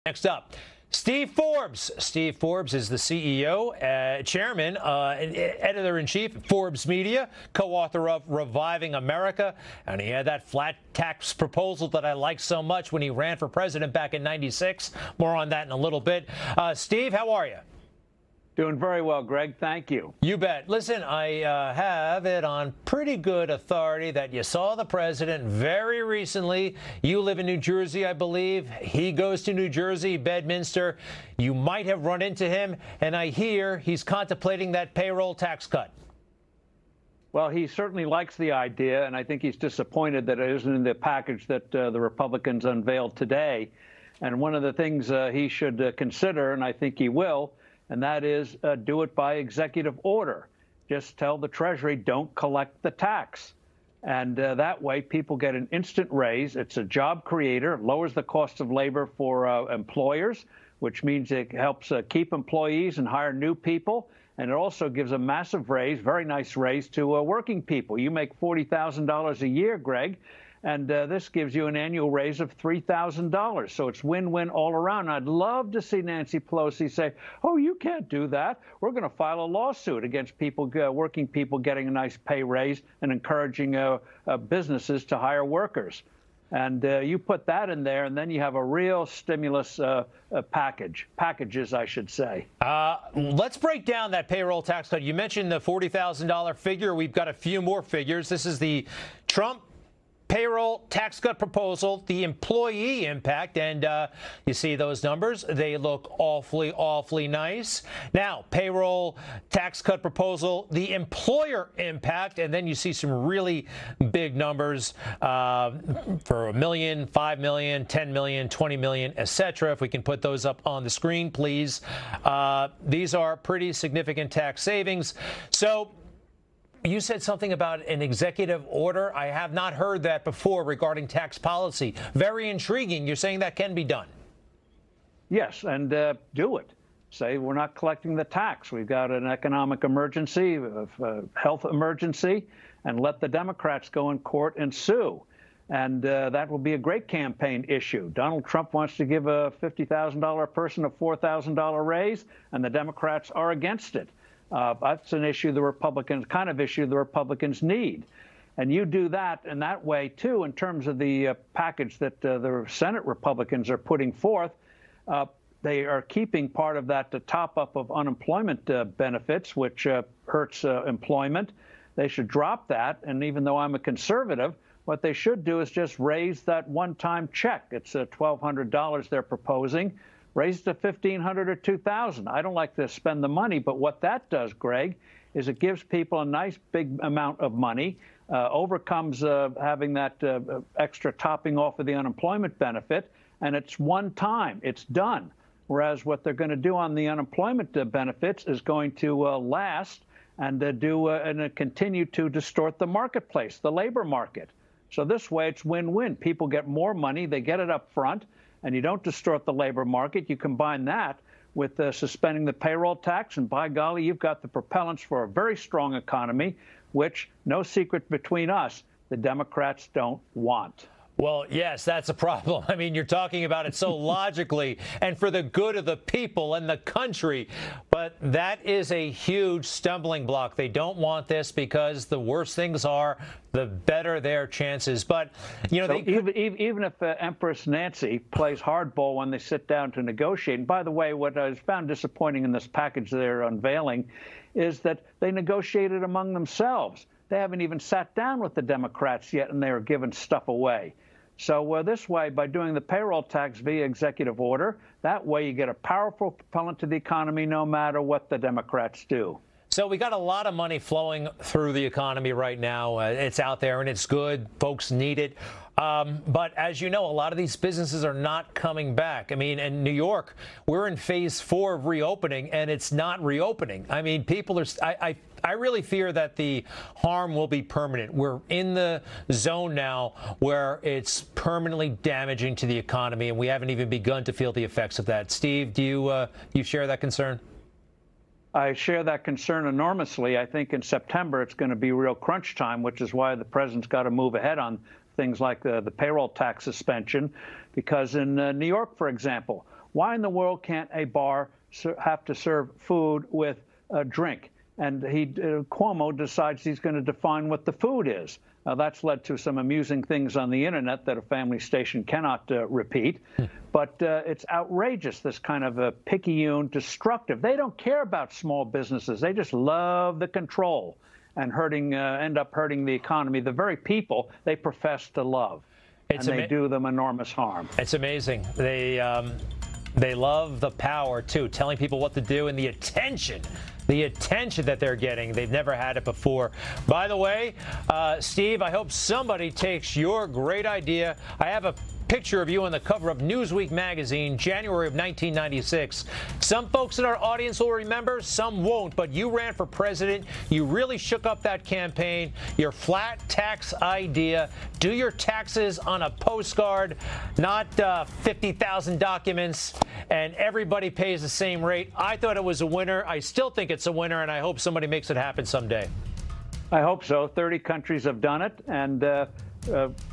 Next up, Steve Forbes. Steve Forbes is the CEO, chairman, editor-in-chief at Forbes Media, co-author of Reviving America. And he had that flat tax proposal that I liked so much when he ran for president back in '96. More on that in a little bit. Steve, how are you? Doing very well, Greg. Thank you. You bet. Listen, I have it on pretty good authority that you saw the president very recently. You live in New Jersey, I believe. He goes to New Jersey, Bedminster. You might have run into him, and I hear he's contemplating that payroll tax cut. Well, he certainly likes the idea, and I think he's disappointed that it isn't in the package that the Republicans unveiled today. And one of the things he should consider, and I think he will, and that is do it by executive order. Just tell the Treasury, don't collect the tax. And that way, people get an instant raise. It's a job creator, lowers the cost of labor for employers, which means it helps keep employees and hire new people. And it also gives a massive raise, very nice raise to working people. You make $40,000 a year, Greg, and this gives you an annual raise of $3,000. So it's win-win all around. I'd love to see Nancy Pelosi say, oh, you can't do that. We're going to file a lawsuit against people, working people getting a nice pay raise and encouraging businesses to hire workers. And you put that in there, and then you have a real stimulus packages, I should say. Let's break down that payroll tax cut. You mentioned the $40,000 figure. We've got a few more figures. This is the Trump payroll tax cut proposal, the employee impact, and you see those numbers. They look awfully, awfully nice. Now, payroll tax cut proposal, the employer impact, and then you see some really big numbers for $1 million, $5 million, $10 million, $20 million, etc. If we can put those up on the screen, please. These are pretty significant tax savings. So, you said something about an executive order. I have not heard that before regarding tax policy. Very intriguing. You're saying that can be done. Yes, and do it. Say we're not collecting the tax. We've got an economic emergency, a health emergency, and let the Democrats go in court and sue. And that will be a great campaign issue. Donald Trump wants to give a $50,000 person a $4,000 raise, and the Democrats are against it. That's an issue the Republicans, the Republicans need. And you do that in that way, too, in terms of the package that the Senate Republicans are putting forth. They are keeping part of that to top up of unemployment benefits, which hurts employment. They should drop that. And even though I'm a conservative, what they should do is just raise that one-time check. It's $1,200 they're proposing. Raise it to $1,500 or $2,000. I don't like to spend the money, but what that does, Greg, is it gives people a nice big amount of money, overcomes having that extra topping off of the unemployment benefit, and it's one time. It's done. Whereas what they're going to do on the unemployment benefits is going to last and continue to distort the marketplace, the labor market. So this way, it's win-win. People get more money. They get it up front. And you don't distort the labor market. You combine that with suspending the payroll tax, and by golly, you've got the propellants for a very strong economy, which, no secret between us, the Democrats don't want. Well, yes, that's a problem. I mean, you're talking about it so logically and for the good of the people and the country. But that is a huge stumbling block. They don't want this because the worse things are, the better their chances. But, you know, so even if Empress Nancy plays hardball when they sit down to negotiate, and by the way, what I found disappointing in this package they're unveiling is that they negotiated among themselves. They haven't even sat down with the Democrats yet, and they are giving stuff away. So this way, by doing the payroll tax via executive order, that way you get a powerful propellant to the economy no matter what the Democrats do. So we got a lot of money flowing through the economy right now. It's out there and it's good. Folks need it. But as you know, a lot of these businesses are not coming back. I mean, in New York, we're in phase 4 of reopening, and it's not reopening. I mean, people are I really fear that the harm will be permanent. We're in the zone now where it's permanently damaging to the economy, and we haven't even begun to feel the effects of that. Steve, do you share that concern? I share that concern enormously. I think in September it's going to be real crunch time, which is why the president's got to move ahead on things like the payroll tax suspension, because in New York, for example, Why in the world can't a bar have to serve food with a drink? And Cuomo decides he's going to define what the food is. That's led to some amusing things on the internet that a family station cannot repeat. But it's outrageous, this kind of picayune, destructive. They don't care about small businesses. They just love the control and end up hurting the economy, the very people they profess to love. And they do them enormous harm. It's amazing. They love the power, too, telling people what to do, and the attention that they're getting. They've never had it before. By the way, Steve, I hope somebody takes your great idea. I have a picture of you on the cover of Newsweek magazine, January of 1996. Some folks in our audience will remember, some won't, but you ran for president. You really shook up that campaign. Your flat tax idea, do your taxes on a postcard, not 50,000 documents, and everybody pays the same rate. I thought it was a winner. I still think it's a winner, and I hope somebody makes it happen someday. I hope so. 30 countries have done it, and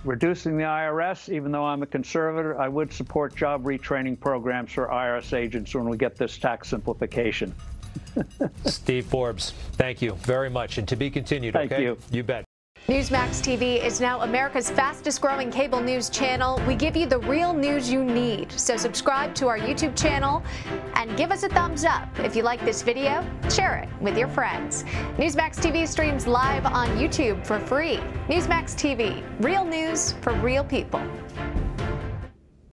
reducing the IRS, even though I'm a conservative, I would support job retraining programs for IRS agents when we get this tax simplification. Steve Forbes, thank you very much. And to be continued, okay? Thank you. You bet. Newsmax TV is now America's fastest growing cable news channel. We give you the real news you need. So subscribe to our YouTube channel and give us a thumbs up. If you like this video, share it with your friends. Newsmax TV streams live on YouTube for free. Newsmax TV, real news for real people.